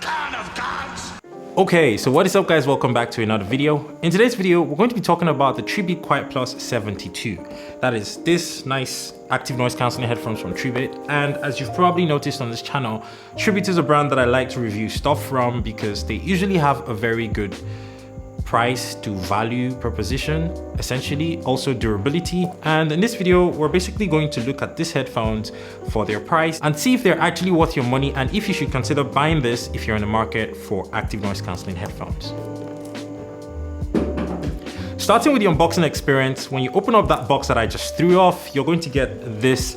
kind of gods? Okay, so what is up guys, welcome back to another video. In today's video, we're going to be talking about the Tribit QuietPlus 72. That is this nice active noise cancelling headphones from Tribit. And as you've probably noticed on this channel, Tribit is a brand that I like to review stuff from because they usually have a very good price to value proposition, essentially, also durability. And in this video, we're basically going to look at these headphones for their price and see if they're actually worth your money and if you should consider buying this if you're in the market for active noise cancelling headphones. Starting with the unboxing experience, when you open up that box that I just threw off, you're going to get this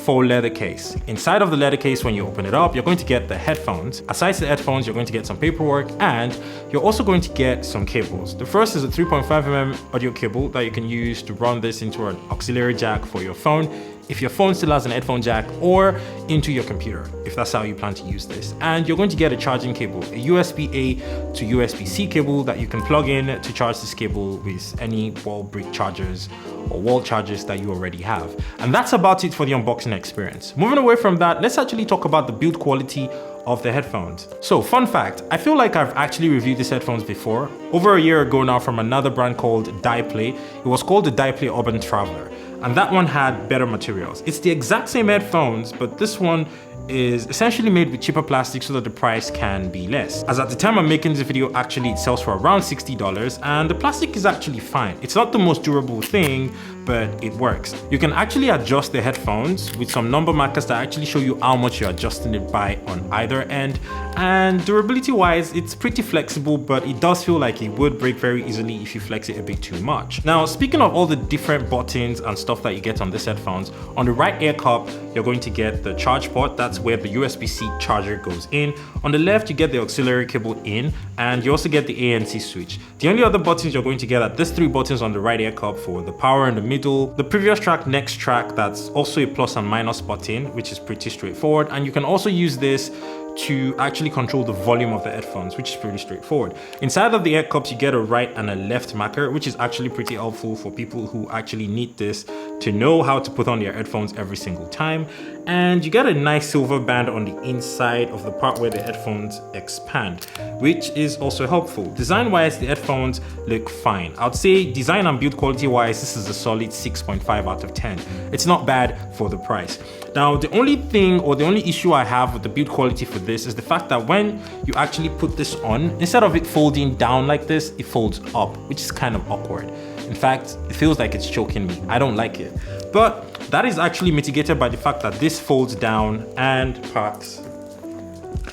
faux leather case. Inside of the leather case, when you open it up, you're going to get the headphones. Aside from the headphones, you're going to get some paperwork and you're also going to get some cables. The first is a 3.5mm audio cable that you can use to run this into an auxiliary jack for your phone, if your phone still has an headphone jack, or into your computer, if that's how you plan to use this. And you're going to get a charging cable, a USB-A to USB-C cable that you can plug in to charge this cable with any wall brick chargers or wall chargers that you already have. And that's about it for the unboxing experience. Moving away from that, let's actually talk about the build quality of the headphones. So fun fact, I feel like I've actually reviewed these headphones before, over a year ago now, from another brand called Dieplay. It was called the Dieplay Urban Traveler, and that one had better materials. It's the exact same headphones, but this one is essentially made with cheaper plastic so that the price can be less. As at the time I'm making this video, actually it sells for around $60 and the plastic is actually fine. It's not the most durable thing, but it works. You can actually adjust the headphones with some number markers that actually show you how much you're adjusting it by on either end. And durability wise, it's pretty flexible, but it does feel like it would break very easily if you flex it a bit too much. Now, speaking of all the different buttons and stuff that you get on these headphones, on the right ear cup, you're going to get the charge port. That's where the USB-C charger goes in. On the left, you get the auxiliary cable in, and you also get the ANC switch. The only other buttons you're going to get are these three buttons on the right ear cup for the power in the middle, the previous track, next track, that's also a plus and minus button, which is pretty straightforward. And you can also use this to actually control the volume of the headphones, which is pretty straightforward. Inside of the ear cups, you get a right and a left marker, which is actually pretty helpful for people who actually need this to know how to put on their headphones every single time. And you get a nice silver band on the inside of the part where the headphones expand, which is also helpful. Design-wise, the headphones look fine. I would say design and build quality-wise, this is a solid 6.5 out of 10. It's not bad for the price. Now, the only thing or the only issue I have with the build quality for this is the fact that when you actually put this on, instead of it folding down like this, it folds up, which is kind of awkward. In fact, it feels like it's choking me. I don't like it. But that is actually mitigated by the fact that this folds down and packs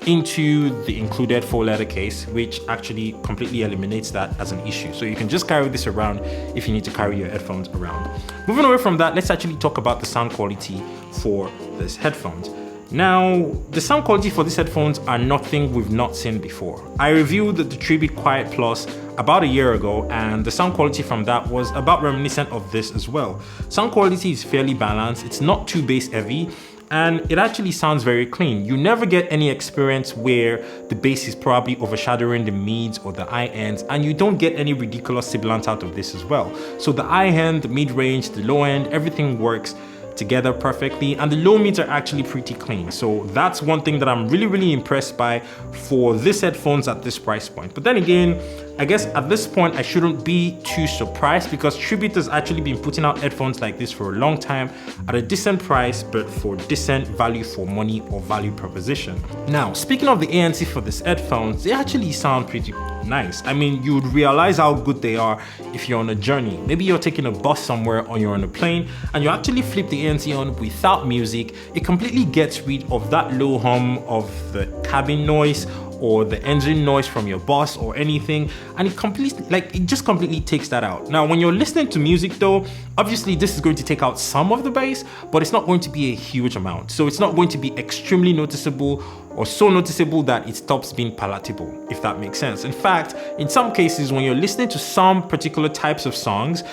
into the included faux leather case, which actually completely eliminates that as an issue. So you can just carry this around if you need to carry your headphones around. Moving away from that, let's actually talk about the sound quality for this headphones. Now, the sound quality for these headphones are nothing we've not seen before. I reviewed the Tribit QuietPlus about a year ago, and the sound quality from that was about reminiscent of this as well. Sound quality is fairly balanced, it's not too bass heavy, and it actually sounds very clean. You never get any experience where the bass is probably overshadowing the mids or the high ends, and you don't get any ridiculous sibilant out of this as well. So the high end, the mid range, the low end, everything works together perfectly, and the low mids are actually pretty clean. So that's one thing that I'm really impressed by for these headphones at this price point. But then again, I guess at this point I shouldn't be too surprised because Tribit has actually been putting out headphones like this for a long time at a decent price, but for decent value for money or value proposition. Now, speaking of the ANC for these headphones, they actually sound pretty nice. I mean, you would realize how good they are if you're on a journey. Maybe you're taking a bus somewhere or you're on a plane and you actually flip the ANC on without music. It completely gets rid of that low hum of the cabin noise or the engine noise from your bus or anything, and it just completely takes that out. Now, when you're listening to music though, obviously this is going to take out some of the bass, but it's not going to be a huge amount. So it's not going to be extremely noticeable or so noticeable that it stops being palatable, if that makes sense. In fact, in some cases, when you're listening to some particular types of songs,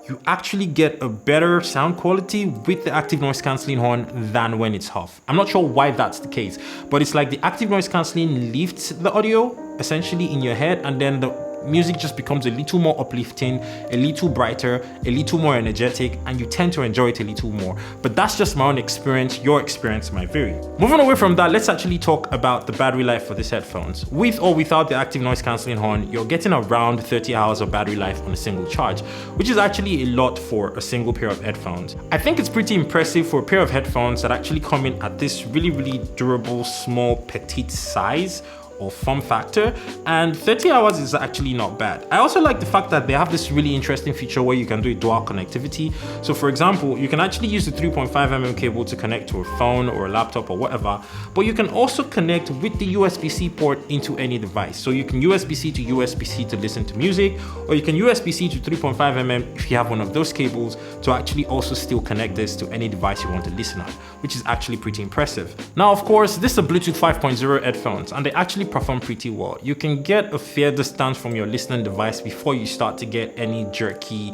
you actually get a better sound quality with the active noise cancelling horn than when it's off. I'm not sure why that's the case, but it's like the active noise cancelling lifts the audio essentially in your head, and then the music just becomes a little more uplifting, a little brighter, a little more energetic, and you tend to enjoy it a little more. But that's just my own experience. Your experience might vary. Moving away from that, let's actually talk about the battery life for these headphones. With or without the active noise cancelling horn, you're getting around 30 hours of battery life on a single charge, which is actually a lot for a single pair of headphones. I think it's pretty impressive for a pair of headphones that actually come in at this really durable, small, petite size or form factor, and 30 hours is actually not bad. I also like the fact that they have this really interesting feature where you can do a dual connectivity. So for example, you can actually use the 3.5mm cable to connect to a phone or a laptop or whatever, but you can also connect with the USB-C port into any device. So you can USB-C to USB-C to listen to music, or you can USB-C to 3.5mm if you have one of those cables to actually also still connect this to any device you want to listen on, which is actually pretty impressive. Now, of course, this is a Bluetooth 5.0 headphones, and they actually perform pretty well. You can get a fair distance from your listening device before you start to get any jerky,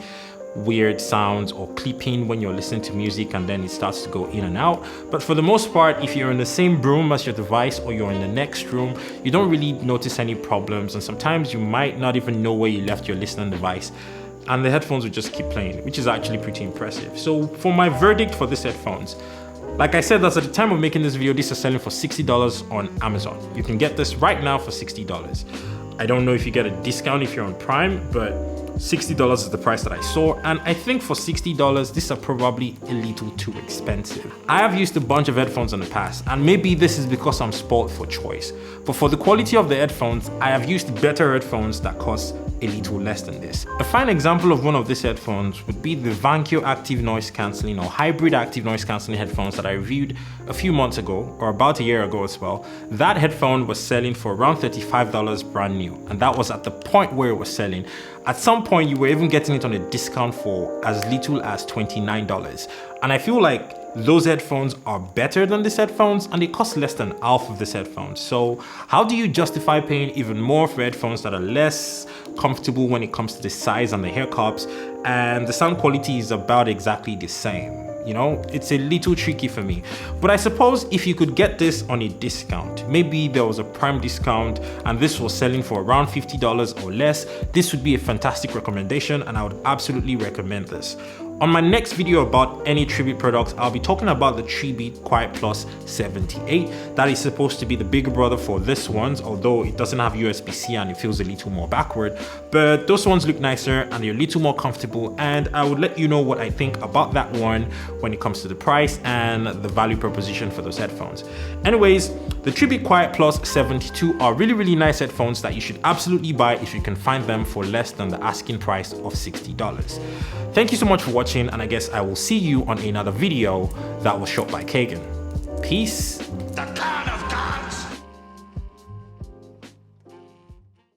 weird sounds or clipping when you're listening to music, and then it starts to go in and out. But for the most part, if you're in the same room as your device or you're in the next room, you don't really notice any problems, and sometimes you might not even know where you left your listening device, and the headphones will just keep playing, which is actually pretty impressive. So for my verdict for these headphones, like I said, that's at the time of making this video, this is selling for $60 on Amazon. You can get this right now for $60. I don't know if you get a discount if you're on Prime, but $60 is the price that I saw, and I think for $60, these are probably a little too expensive. I have used a bunch of headphones in the past, and maybe this is because I'm spoiled for choice, but for the quality of the headphones, I have used better headphones that cost a little less than this. A fine example of one of these headphones would be the Vankyo active noise cancelling or hybrid active noise cancelling headphones that I reviewed a few months ago, or about a year ago as well. That headphone was selling for around $35 brand new, and that was at the point where it was selling. At some point, you were even getting it on a discount for as little as $29. And I feel like those headphones are better than these headphones, and they cost less than half of these headphones. So how do you justify paying even more for headphones that are less comfortable when it comes to the size and the hair cups, and the sound quality is about exactly the same? You know, it's a little tricky for me. But I suppose if you could get this on a discount, maybe there was a Prime discount and this was selling for around $50 or less, this would be a fantastic recommendation, and I would absolutely recommend this. On my next video about any Tribit products, I'll be talking about the Tribit QuietPlus 78. That is supposed to be the bigger brother for this ones, although it doesn't have USB-C and it feels a little more backward. But those ones look nicer and they're a little more comfortable, and I would let you know what I think about that one when it comes to the price and the value proposition for those headphones. Anyways, the Tribit QuietPlus 72 are really nice headphones that you should absolutely buy if you can find them for less than the asking price of $60. Thank you so much for watching, and I guess I will see you on another video that was shot by Kagan. Peace.